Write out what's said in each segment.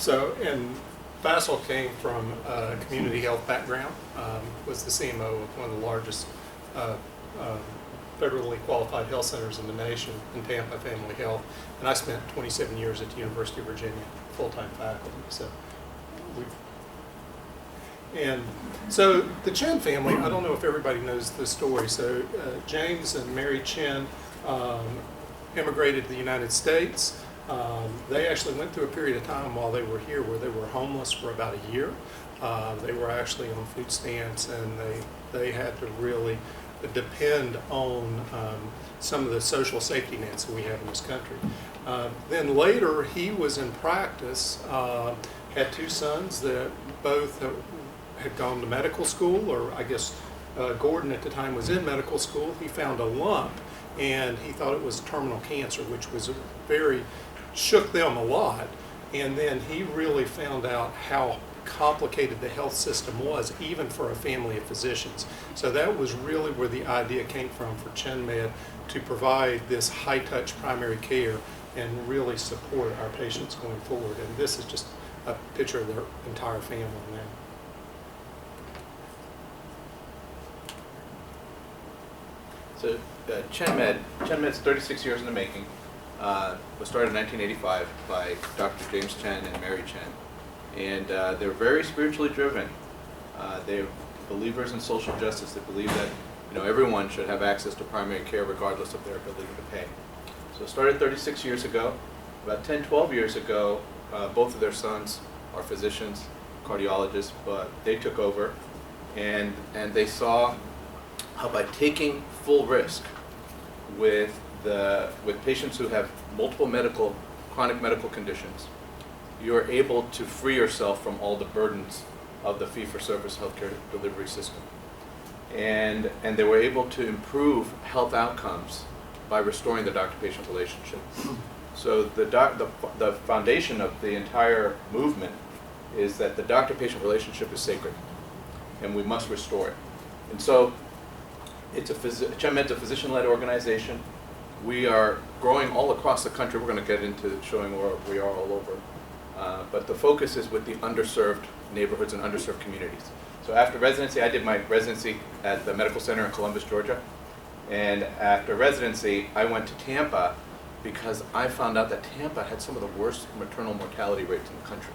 And Faisel came from a community health background, was the CMO of one of the largest federally qualified health centers in the nation in Tampa Family Health. And I spent 27 years at the University of Virginia, full-time faculty. So the Chen family, I don't know if everybody knows the story. So James and Mary Chen immigrated to the United States. They actually went through a period of time while they were here where they were homeless for about a year. They were actually on food stamps, and they had to really depend on some of the social safety nets that we have in this country. Then later, he was in practice, had two sons that both had gone to medical school, or I guess Gordon at the time was in medical school. He found a lump, and he thought it was terminal cancer, which was shook them a lot. And then he really found out how complicated the health system was, even for a family of physicians. So that was really where the idea came from for ChenMed, to provide this high-touch primary care and really support our patients going forward. And this is just a picture of their entire family now. So ChenMed's 36 years in the making. Was started in 1985 by Dr. James Chen and Mary Chen. And they're very spiritually driven. They're believers in social justice. They believe that everyone should have access to primary care regardless of their ability to pay. So it started 36 years ago. About 10, 12 years ago, both of their sons are physicians, cardiologists, but they took over, and they saw how by taking full risk with patients who have multiple chronic medical conditions, you're able to free yourself from all the burdens of the fee-for-service healthcare delivery system. And they were able to improve health outcomes by restoring the doctor-patient relationship. So the foundation of the entire movement is that the doctor-patient relationship is sacred, and we must restore it. And so ChenMed's a physician-led organization. We are growing all across the country. We're going to get into showing where we are all over. But the focus is with the underserved neighborhoods and underserved communities. So after residency, I did my residency at the medical center in Columbus, Georgia. And after residency, I went to Tampa because I found out that Tampa had some of the worst maternal mortality rates in the country.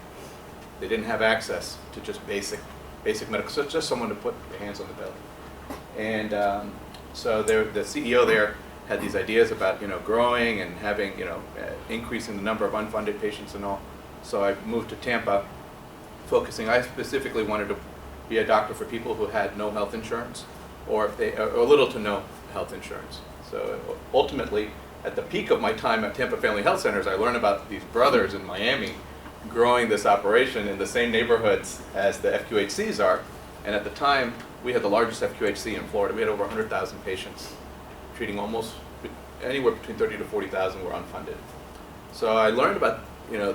They didn't have access to just basic medical, so just someone to put their hands on the belly. And so the CEO there had these ideas about growing and having increasing the number of unfunded patients and all. So I moved to Tampa, focusing. I specifically wanted to be a doctor for people who had no health insurance, or little to no health insurance. So ultimately, at the peak of my time at Tampa Family Health Centers, I learned about these brothers in Miami growing this operation in the same neighborhoods as the FQHCs are. And at the time, we had the largest FQHC in Florida. We had over 100,000 patients, treating almost anywhere between 30 to 40,000 were unfunded. So I learned about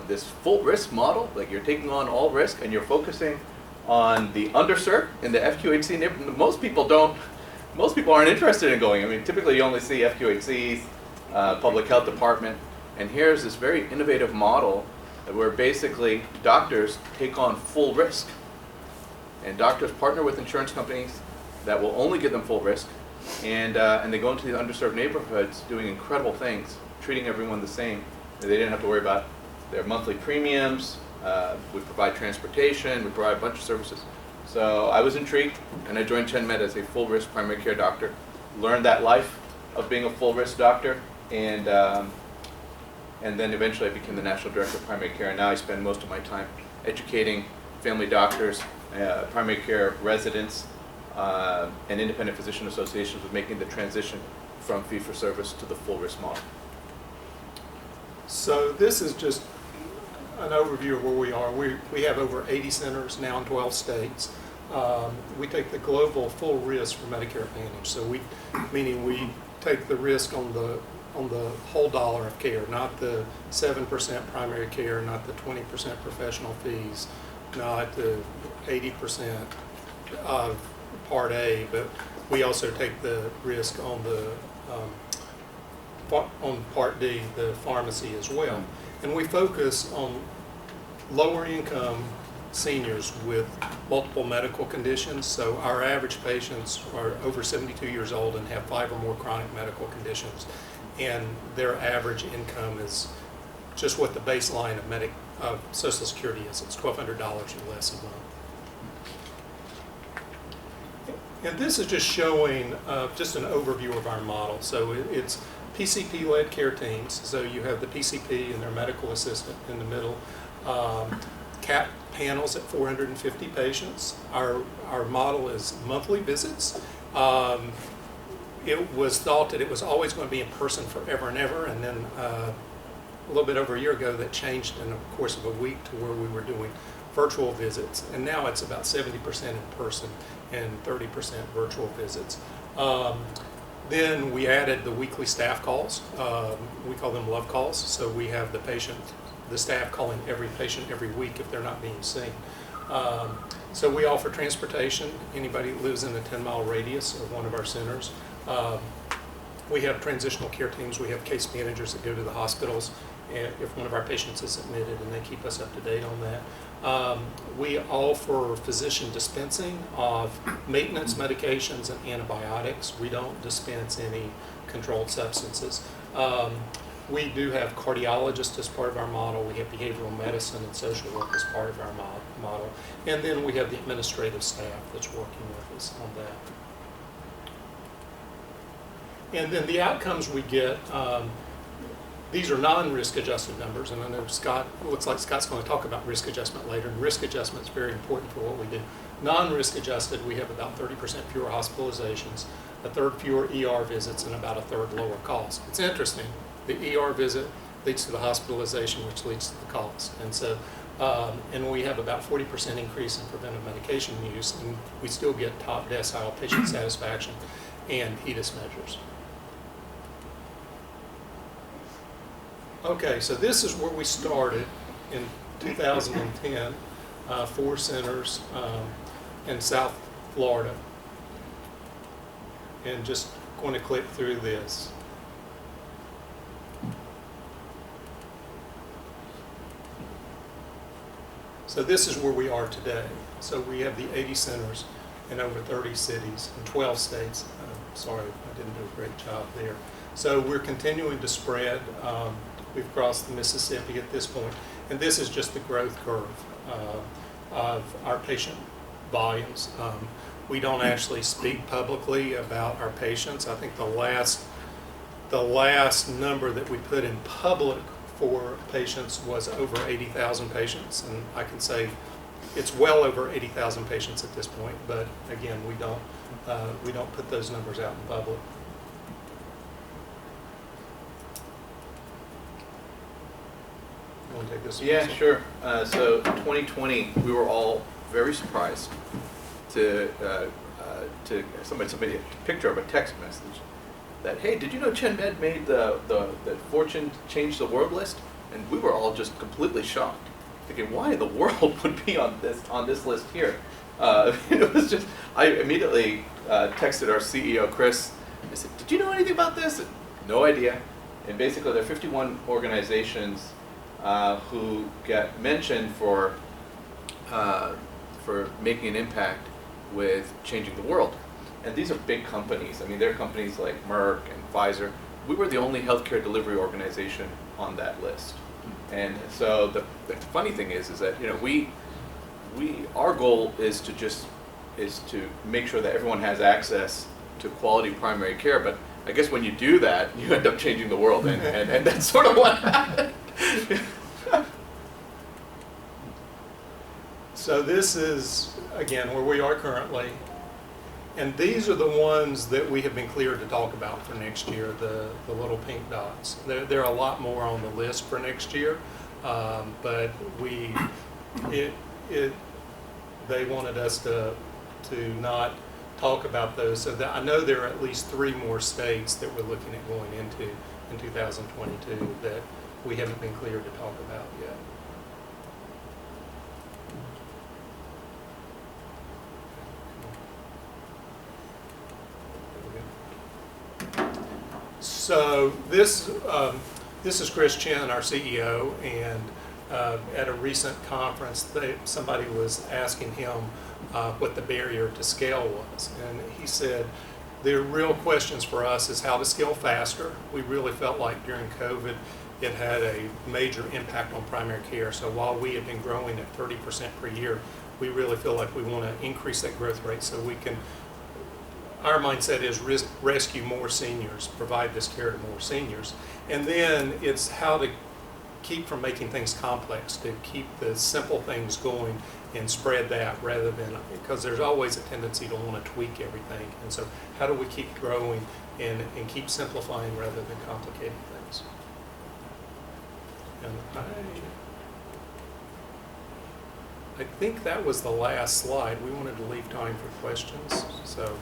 this full risk model, like you're taking on all risk and you're focusing on the underserved in the FQHC neighborhood. Most people aren't interested in going. I mean, typically you only see FQHCs, public health department, and here's this very innovative model where basically doctors take on full risk. And doctors partner with insurance companies that will only give them full risk, and they go into the underserved neighborhoods doing incredible things, treating everyone the same. They didn't have to worry about their monthly premiums. We provide transportation. We provide a bunch of services. So I was intrigued, and I joined ChenMed as a full risk primary care doctor. Learned that life of being a full risk doctor, and then eventually I became the national director of primary care. And now I spend most of my time educating family doctors, primary care residents, and independent physician associations with making the transition from fee-for-service to the full risk model. So this is just an overview of where we are. We have over 80 centers now in 12 states. We take the global full risk for Medicare Advantage. So meaning we take the risk on the whole dollar of care, not the 7% primary care, not the 20% professional fees, not the 80% of Part A, but we also take the risk on Part D, the pharmacy as well. And we focus on lower income seniors with multiple medical conditions. So our average patients are over 72 years old and have 5 or more chronic medical conditions. And their average income is just what the baseline of Social Security is. It's $1,200 or less a month. And this is just showing just an overview of our model. So it's PCP-led care teams. So you have the PCP and their medical assistant in the middle. CAP panels at 450 patients. Our model is monthly visits. It was thought that it was always going to be in person forever and ever, and then a little bit over a year ago that changed in the course of a week to where we were doing virtual visits, and now it's about 70% in person and 30% virtual visits. Then we added the weekly staff calls. We call them love calls. So we have the staff calling every patient every week if they're not being seen. So we offer transportation. Anybody that lives in a 10-mile radius of one of our centers. We have transitional care teams. We have case managers that go to the hospitals if one of our patients is admitted, and they keep us up to date on that. We offer physician dispensing of maintenance medications and antibiotics. We don't dispense any controlled substances. We do have cardiologists as part of our model. We have behavioral medicine and social work as part of our model. And then we have the administrative staff that's working with us on that. And then the outcomes we get, these are non-risk adjusted numbers, and I know Scott, it looks like Scott's going to talk about risk adjustment later, and risk adjustment is very important for what we do. Non-risk adjusted, we have about 30% fewer hospitalizations, a third fewer ER visits, and about a third lower cost. It's interesting. The ER visit leads to the hospitalization, which leads to the cost. And so, and we have about 40% increase in preventive medication use, and we still get top decile patient satisfaction and HEDIS measures. Okay, so this is where we started in 2010, 4 centers in South Florida. And just going to click through this. So this is where we are today. So we have the 80 centers in over 30 cities and 12 states. Sorry, I didn't do a great job there. So we're continuing to spread. We've crossed the Mississippi at this point, and this is just the growth curve of our patient volumes. We don't actually speak publicly about our patients. I think the last number that we put in public for patients was over 80,000 patients, and I can say it's well over 80,000 patients at this point. But again, we don't put those numbers out in public. Take this yeah, sure. So 2020, we were all very surprised to somebody a picture of a text message that, hey, did you know ChenMed made the Fortune Change the World list? And we were all just completely shocked, thinking, why in the world would be on this list here? It was just, I immediately texted our CEO Chris. I said, did you know anything about this? And, no idea. And basically, there are 51 organizations who get mentioned for making an impact with changing the world. And these are big companies. I mean, they're companies like Merck and Pfizer. We were the only healthcare delivery organization on that list. And so the funny thing is that, you know, our goal is to make sure that everyone has access to quality primary care. But I guess when you do that, you end up changing the world, and that's sort of what happened. So this is, again, where we are currently. And these are the ones that we have been cleared to talk about for next year, the little pink dots. There are a lot more on the list for next year, but they wanted us to not talk about those. So that I know there are at least 3 more states that we're looking at going into in 2022 that we haven't been cleared to talk about yet. So this is Chris Chen, our CEO, and at a recent conference, somebody was asking him what the barrier to scale was. And he said, the real questions for us is how to scale faster. We really felt like during COVID, it had a major impact on primary care. So while we have been growing at 30% per year, we really feel like we want to increase that growth rate so we can, our mindset is rescue more seniors, provide this care to more seniors. And then it's how to keep from making things complex, to keep the simple things going and spread that rather than, because there's always a tendency to want to tweak everything. And so how do we keep growing and keep simplifying rather than complicating things? And I think that was the last slide. We wanted to leave time for questions, so.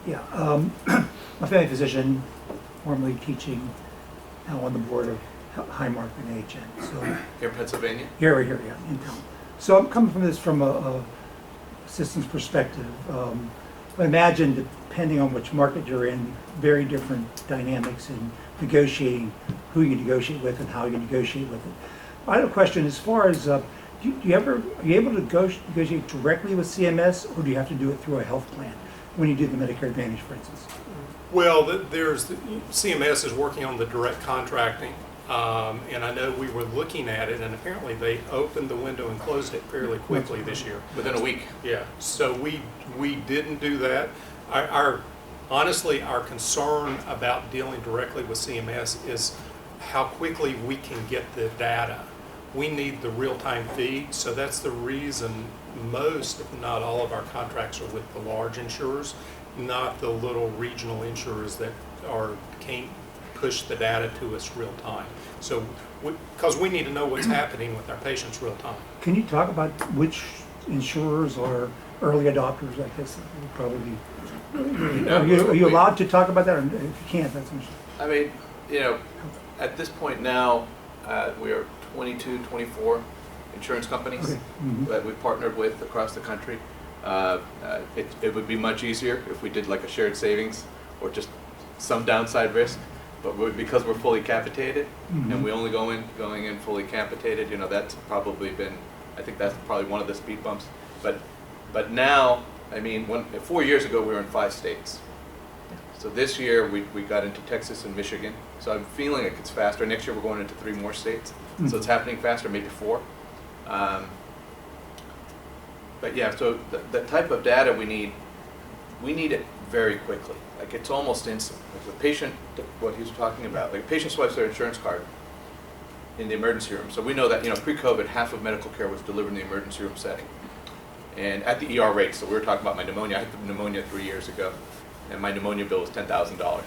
Yeah. I'm a family physician, formerly teaching, now on the board of Highmark and AHN. So Here in Pennsylvania? Here, in town. So I'm coming from this from a systems perspective. I imagine, depending on which market you're in, very different dynamics in negotiating who you negotiate with and how you negotiate with it. I have a question as far as, are you able to negotiate directly with CMS, or do you have to do it through a health plan when you do the Medicare Advantage, for instance? Well, CMS is working on the direct contracting, and I know we were looking at it, and apparently they opened the window and closed it fairly quickly this year. Within a week. Yeah, so we didn't do that. Honestly, our concern about dealing directly with CMS is how quickly we can get the data. We need the real-time feed, so that's the reason most, if not all, of our contracts are with the large insurers, not the little regional insurers that can't push the data to us real time. So, because we need to know what's happening with our patients real time. Can you talk about which insurers are early adopters? I guess that would probably be. Are you allowed to talk about that, or if you can't, that's interesting. I mean, at this point now, we are 22, 24 insurance companies that we've partnered with across the country. It would be much easier if we did like a shared savings or just some downside risk, but because we're fully capitated and we only going in fully capitated, that's probably been, I think that's probably one of the speed bumps. But now, I mean, 4 years ago we were in 5 states. So this year we got into Texas and Michigan. So I'm feeling like it's faster. Next year we're going into 3 more states. So it's happening faster, maybe 4. But yeah, so the type of data we need it very quickly. Like it's almost instant. Like the patient, what he was talking about, like a patient swipes their insurance card in the emergency room. So we know that, pre-COVID, half of medical care was delivered in the emergency room setting. And at the ER rate, so we were talking about my pneumonia. I had pneumonia 3 years ago, and my pneumonia bill was $10,000,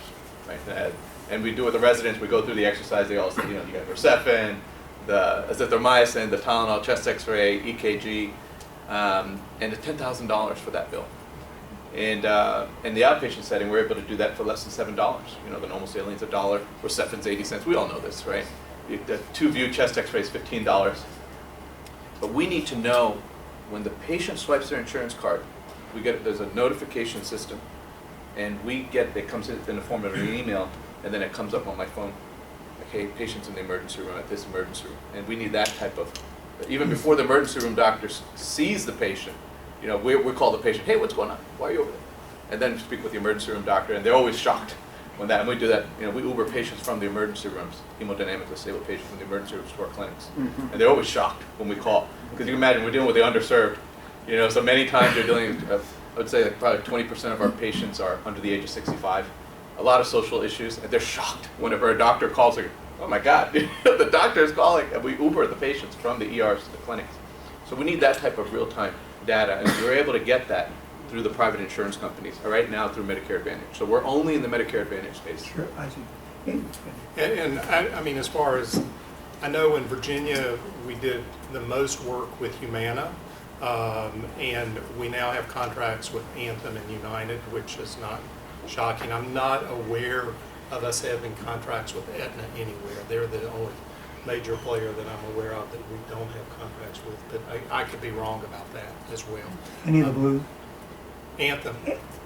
right? And we do with the residents, we go through the exercise, they all say, you got Herceptin, the azithromycin, the Tylenol, chest x-ray, EKG, and it's $10,000 for that bill. And in the outpatient setting, we're able to do that for less than $7. The normal saline's $1, Herceptin's 80 cents. We all know this, right? The 2-view chest x-ray is $15. But we need to know when the patient swipes their insurance card, there's a notification system, and it comes in the form of an email, and then it comes up on my phone. Okay, patient's in the emergency room at this emergency room. And we need that type of, even before the emergency room doctor sees the patient, we call the patient, hey, what's going on? Why are you over there? And then speak with the emergency room doctor, and they're always shocked when and we do that, we Uber patients from the emergency rooms, hemodynamically disabled patients from the emergency rooms to our clinics. And they're always shocked when we call. Because you can imagine, we're dealing with the underserved, so many times they're dealing, I would say like probably 20% of our patients are under the age of 65. A lot of social issues, and they're shocked whenever a doctor calls, like, oh my God, the doctor is calling, and we Uber the patients from the ERs to the clinics. So we need that type of real-time data, and we're able to get that through the private insurance companies, right now through Medicare Advantage. So we're only in the Medicare Advantage space. Sure, I see. And I mean, as far as, I know in Virginia, we did the most work with Humana, and we now have contracts with Anthem and United, which is not shocking. I'm not aware of us having contracts with Aetna anywhere. They're the only major player that I'm aware of that we don't have contracts with, but I could be wrong about that as well. Any of the blues? Anthem.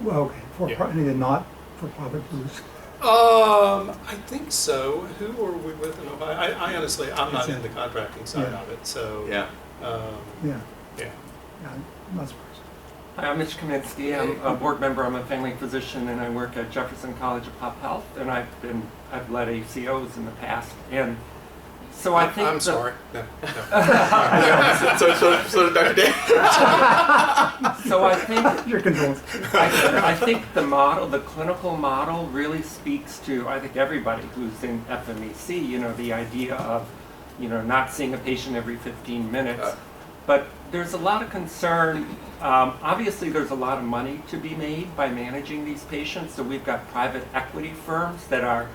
Well, okay, any of the not-for-profit blues? I think so. Who are we with in Ohio? I honestly, I'm not in the contracting side Yeah. of it, so. Yeah. Yeah, Yeah. yeah, I'm not surprised. Hi, I'm Mitch Kaminsky. I'm a board member. I'm a family physician, and I work at Jefferson College of Pop Health. And I've led ACOs in the past. And so I think I'm sorry. No, no. So Dr. Dave. So I think Your condolences. I think the model, the clinical model, really speaks to I think everybody who's in FMEC. You know, the idea of not seeing a patient every 15 minutes. But there's a lot of concern. Obviously, there's a lot of money to be made by managing these patients. So we've got private equity firms that are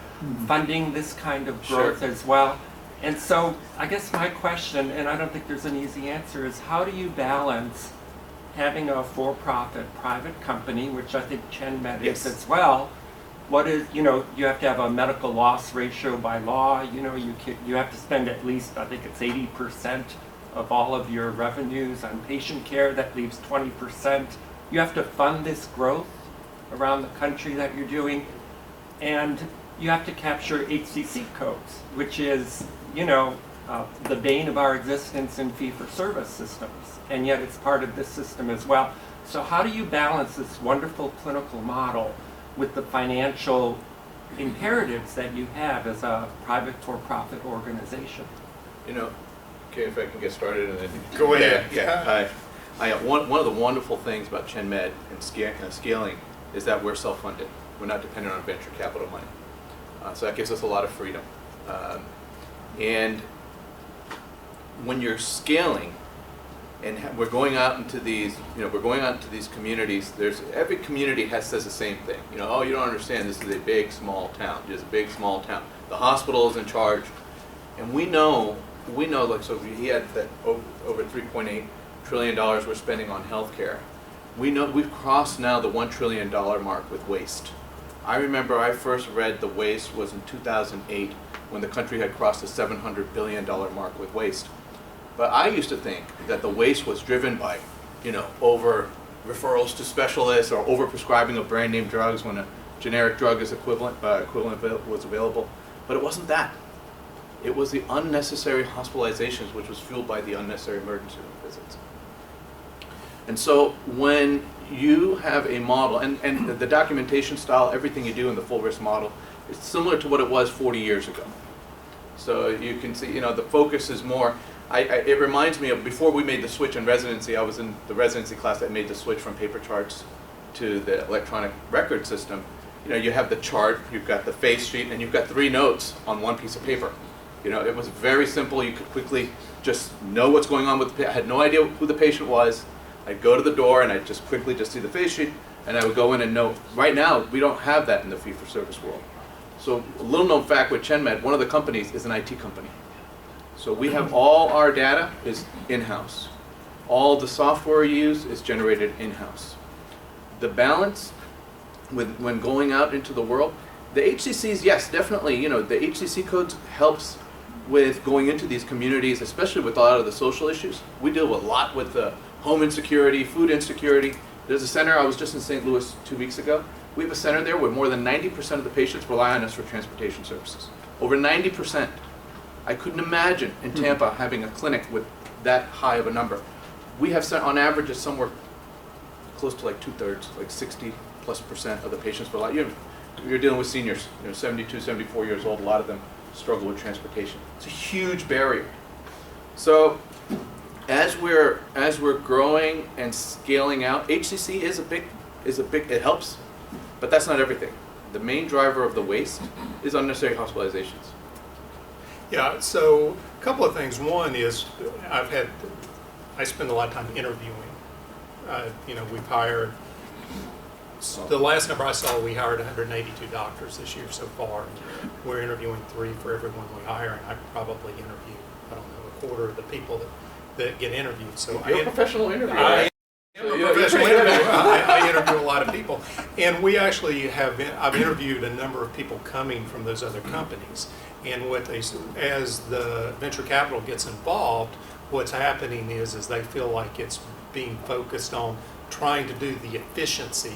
funding this kind of growth Sure. as well. And so I guess my question, and I don't think there's an easy answer, is how do you balance having a for-profit private company, which I think ChenMed Yes. is as well? What is, you have to have a medical loss ratio by law. You have to spend at least, I think it's 80% of all of your revenues on patient care. That leaves 20%. You have to fund this growth around the country that you're doing. And you have to capture HCC codes, which is, the bane of our existence in fee-for-service systems. And yet it's part of this system as well. So how do you balance this wonderful clinical model with the financial imperatives that you have as a private for-profit organization? Okay, if I can get started and then Go ahead. Yeah. One of the wonderful things about ChenMed and scaling is that we're self-funded. We're not dependent on venture capital money, so that gives us a lot of freedom. And when you're scaling, and we're going out into these, communities. Every community says the same thing. Oh, you don't understand. This is a big, small town. Just a big, small town. The hospital is in charge, and we know. Like, so he had that over $3.8 trillion we're spending on healthcare. We know we've crossed now the $1 trillion mark with waste. I remember I first read the waste was in 2008 when the country had crossed the $700 billion mark with waste. But I used to think that the waste was driven by, over referrals to specialists or over prescribing of brand name drugs when a generic drug is equivalent was available. But it wasn't that. It was the unnecessary hospitalizations, which was fueled by the unnecessary emergency room visits. And so when you have a model, and the documentation style, everything you do in the full risk model, is similar to what it was 40 years ago. So you can see, the focus is more, it reminds me of before we made the switch in residency. I was in the residency class that made the switch from paper charts to the electronic record system. You have the chart, you've got the face sheet, and you've got 3 notes on one piece of paper. It was very simple. You could quickly just know what's going on with the patient. I had no idea who the patient was. I'd go to the door and I'd just quickly see the face sheet, and I would go in and know. Right now, we don't have that in the fee-for-service world. So a little known fact with ChenMed, one of the companies is an IT company. So we have all our data is in-house. All the software we use is generated in-house. The balance when going out into the world, the HCCs, yes, definitely, the HCC codes helps with going into these communities, especially with a lot of the social issues. We deal a lot with the home insecurity, food insecurity. There's a center, I was just in St. Louis 2 weeks ago. We have a center there where more than 90% of the patients rely on us for transportation services. Over 90%. I couldn't imagine in Tampa having a clinic with that high of a number. We have, on average, it's somewhere close to like 2/3, like 60+% of the patients rely. You're dealing with seniors, 72, 74 years old. A lot of them struggle with transportation. It's a huge barrier. So as we're growing and scaling out, HCC is a big, it helps, but that's not everything. The main driver of the waste is unnecessary hospitalizations. Yeah, so a couple of things. One is I spend a lot of time interviewing. We've hired, the last number I saw, we hired 182 doctors this year so far. We're interviewing 3 for everyone we hire, and I probably interview, I don't know, a quarter of the people that get interviewed. So You're a professional interviewer. I am a professional interviewer. I interview a lot of people. And we actually I've interviewed a number of people coming from those other companies. And as the venture capital gets involved, what's happening is they feel like it's being focused on trying to do the efficiency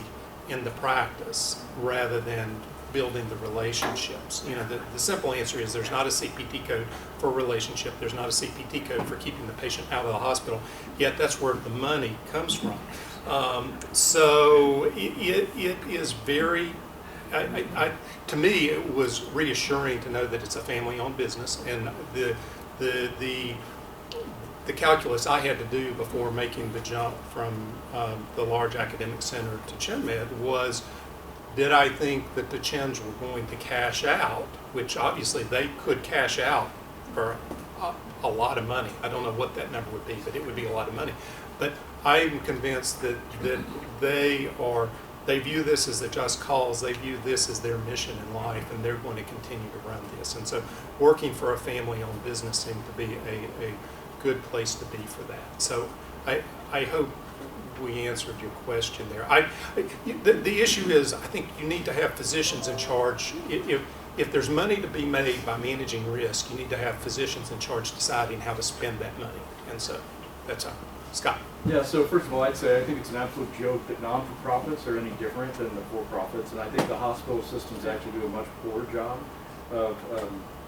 in the practice rather than building the relationships. You know, the simple answer is there's not a CPT code for a relationship. There's not a CPT code for keeping the patient out of the hospital. Yet that's where the money comes from. So it is very, to me, it was reassuring to know that it's a family-owned business, and the calculus I had to do before making the jump from the large academic center to ChenMed was, did I think that the Chens were going to cash out, which obviously they could cash out for a lot of money. I don't know what that number would be, but it would be a lot of money. But I'm convinced that they view this as a just cause. They view this as their mission in life, and they're going to continue to run this. And so working for a family-owned business seemed to be a good place to be for that. So I hope we answered your question there. The issue is, I think you need to have physicians in charge. If there's money to be made by managing risk, you need to have physicians in charge deciding how to spend that money. And so that's Scott. Yeah, so first of all, I'd say I think it's an absolute joke that non-for-profits are any different than the for-profits, and I think the hospital systems actually do a much poorer job of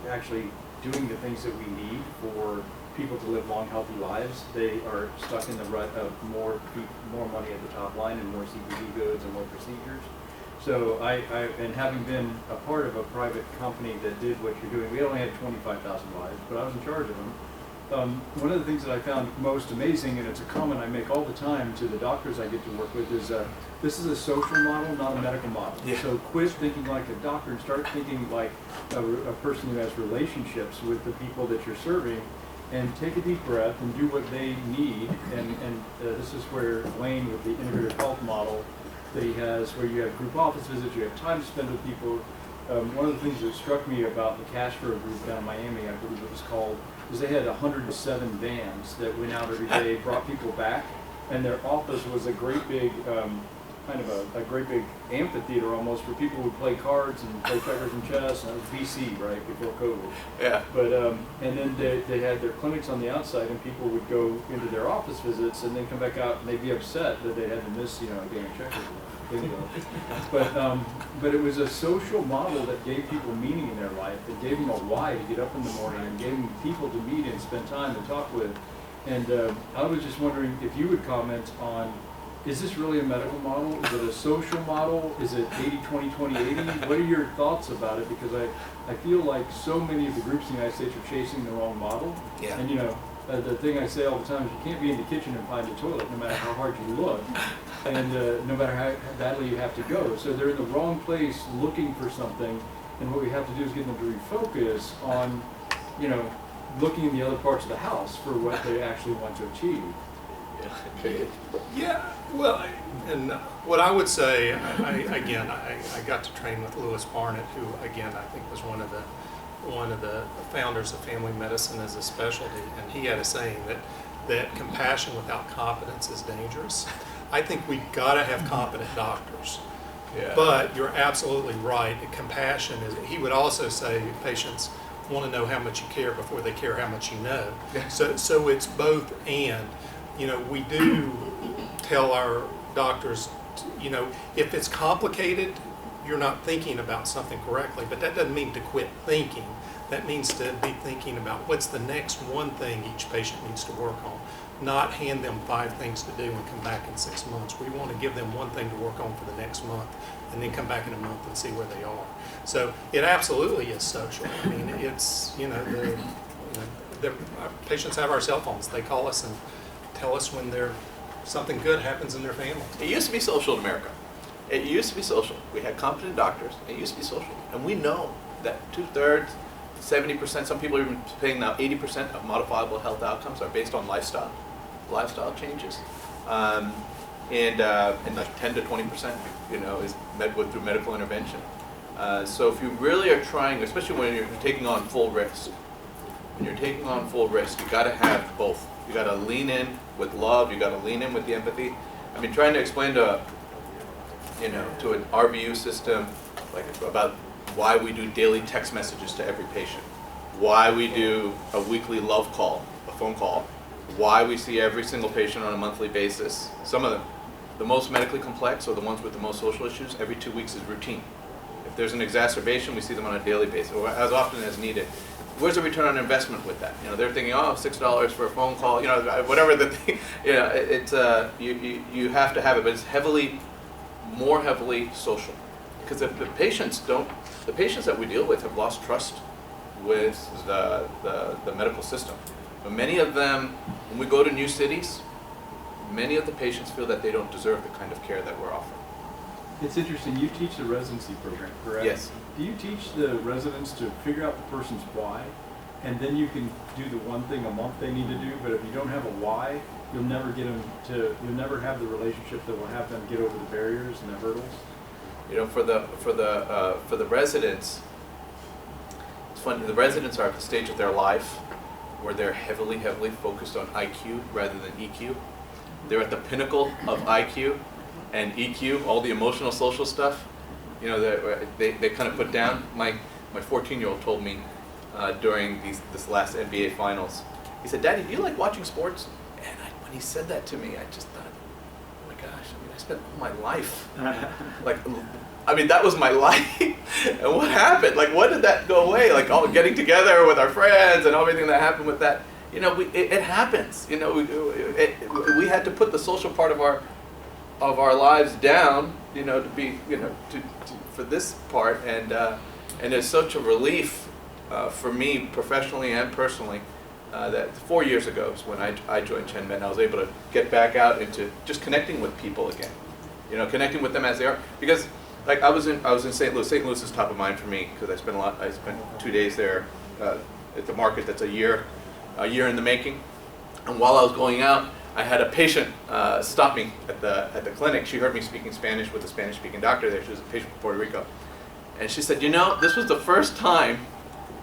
actually doing the things that we need for people to live long, healthy lives. They are stuck in the rut of more money at the top line and more CPD goods and more procedures. So and having been a part of a private company that did what you're doing, we only had 25,000 lives, but I was in charge of them. One of the things that I found most amazing, and it's a comment I make all the time to the doctors I get to work with, is this is a social model, not a medical model. Yeah. So quit thinking like a doctor and start thinking like a person who has relationships with the people that you're serving, and take a deep breath and do what they need. And this is where Wayne, with the integrative health model that he has, where you have group office visits, you have time to spend with people. One of the things that struck me about the cash flow group down in Miami, I believe it was called, is they had 107 vans that went out every day, brought people back, and their office was a great big, kind of a great big amphitheater almost, where people would play cards and play checkers and chess, and that was BC, right, before COVID. Yeah. But, and then they had their clinics on the outside, and people would go into their office visits and then come back out, and they'd be upset that they had to miss, a game of checkers. But it was a social model that gave people meaning in their life, that gave them a why to get up in the morning, and gave them people to meet and spend time and talk with. And I was just wondering if you would comment on, is this really a medical model? Is it a social model? Is it 80-20-20-80? What are your thoughts about it? Because I feel like so many of the groups in the United States are chasing the wrong model. Yeah. And the thing I say all the time is you can't be in the kitchen and find a toilet no matter how hard you look, and no matter how badly you have to go. So they're in the wrong place looking for something, and what we have to do is get them to refocus on, looking in the other parts of the house for what they actually want to achieve. Yeah, well, and what I would say, I got to train with Lewis Barnett, who again I think was one of the founders of family medicine as a specialty, and he had a saying that compassion without competence is dangerous. I think we've got to have competent doctors. Yeah. But you're absolutely right. Compassion is. He would also say patients want to know how much you care before they care how much you know. So it's both and. We do tell our doctors, if it's complicated, you're not thinking about something correctly. But that doesn't mean to quit thinking. That means to be thinking about what's the next one thing each patient needs to work on. Not hand them 5 things to do and come back in 6 months. We want to give them one thing to work on for the next month, and then come back in a month and see where they are. So it absolutely is social. I mean, it's the patients have our cell phones. They call us and tell us when something good happens in their family. It used to be social in America. It used to be social. We had competent doctors. It used to be social, and we know that 2/3, 70%, some people are even saying now 80% of modifiable health outcomes are based on lifestyle changes, and like 10 to 20%, is through medical intervention. So if you really are trying, especially when you're taking on full risk, you got to have both. You got to lean in with love. You got to lean in with the empathy. I mean, trying to explain to an RVU system, like about why we do daily text messages to every patient, why we do a weekly love call, a phone call, why we see every single patient on a monthly basis. Some of them, the most medically complex or the ones with the most social issues, every 2 weeks is routine. If there's an exacerbation, we see them on a daily basis, or as often as needed. Where's the return on investment with that? You know, they're thinking, oh, $6 for a phone call, you know, whatever the thing, you know, you have to have it, but it's more heavily social. Because if the patients that we deal with have lost trust with the medical system. But many of them, when we go to new cities, many of the patients feel that they don't deserve the kind of care that we're offering. It's interesting, you teach the residency program, correct? Yes. Do you teach the residents to figure out the person's why, and then you can do the one thing a month they need to do, but if you don't have a why, you'll never have the relationship that will have them get over the barriers and the hurdles? You know, for the residents, it's funny, the residents are at the stage of their life where they're heavily focused on IQ rather than EQ. They're at the pinnacle of IQ and EQ, all the emotional, social stuff. You know, they kind of put down. My 14-year-old told me during this last NBA finals, he said, "Daddy, do you like watching sports?" And when he said that to me, I just thought, oh my gosh, I mean, I spent all my life, that was my life. And what happened? Like, what did that go away? Like, all getting together with our friends and everything that happened with that. You know, it happens. You know, we had to put the social part of our lives down, you know, to be, you know, for this part, and it's such a relief for me professionally and personally that 4 years ago is when I joined ChenMed, and I was able to get back out into just connecting with people again, you know, connecting with them as they are, because like I was in St. Louis. St. Louis is top of mind for me because I spent 2 days there at the market that's a year in the making, and while I was going out, I had a patient stop me at the clinic. She heard me speaking Spanish with a Spanish-speaking doctor there. She was a patient from Puerto Rico. And she said, you know, this was the first time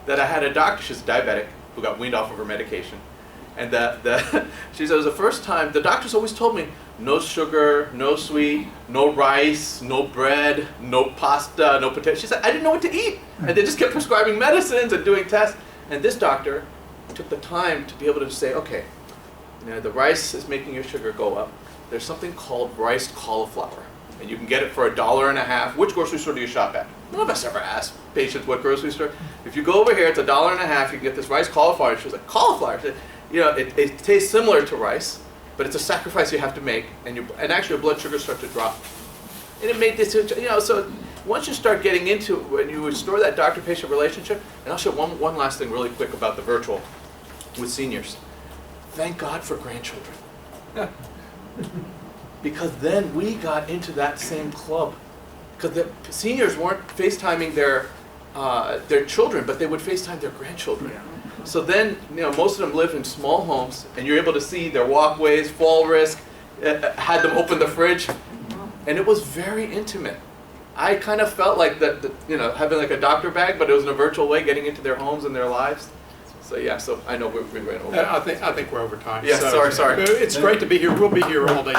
that I had a doctor, she's diabetic, who got weaned off of her medication. And she said it was the first time, the doctors always told me, no sugar, no sweet, no rice, no bread, no pasta, no potato. She said, I didn't know what to eat. And they just kept prescribing medicines and doing tests. And this doctor took the time to be able to say, okay, you know, the rice is making your sugar go up. There's something called riced cauliflower, and you can get it for $1.50. Which grocery store do you shop at? None of us ever ask patients what grocery store. If you go over here, it's $1.50. You can get this riced cauliflower. She was like, cauliflower? She said, you know, it tastes similar to rice, but it's a sacrifice you have to make, and actually your blood sugars start to drop. And it made this, you know, so once you start getting into when you restore that doctor-patient relationship, and I'll share one last thing really quick about the virtual with seniors. Thank God for grandchildren. Because then we got into that same club. Because the seniors weren't FaceTiming their children, but they would FaceTime their grandchildren. So then, you know, most of them live in small homes, and you're able to see their walkways, fall risk, had them open the fridge, and it was very intimate. I kind of felt like that, you know, having like a doctor bag, but it was in a virtual way, getting into their homes and their lives. So yeah, so I know we ran over. I think we're over time. Yeah, so, sorry. It's great to be here. We'll be here all day.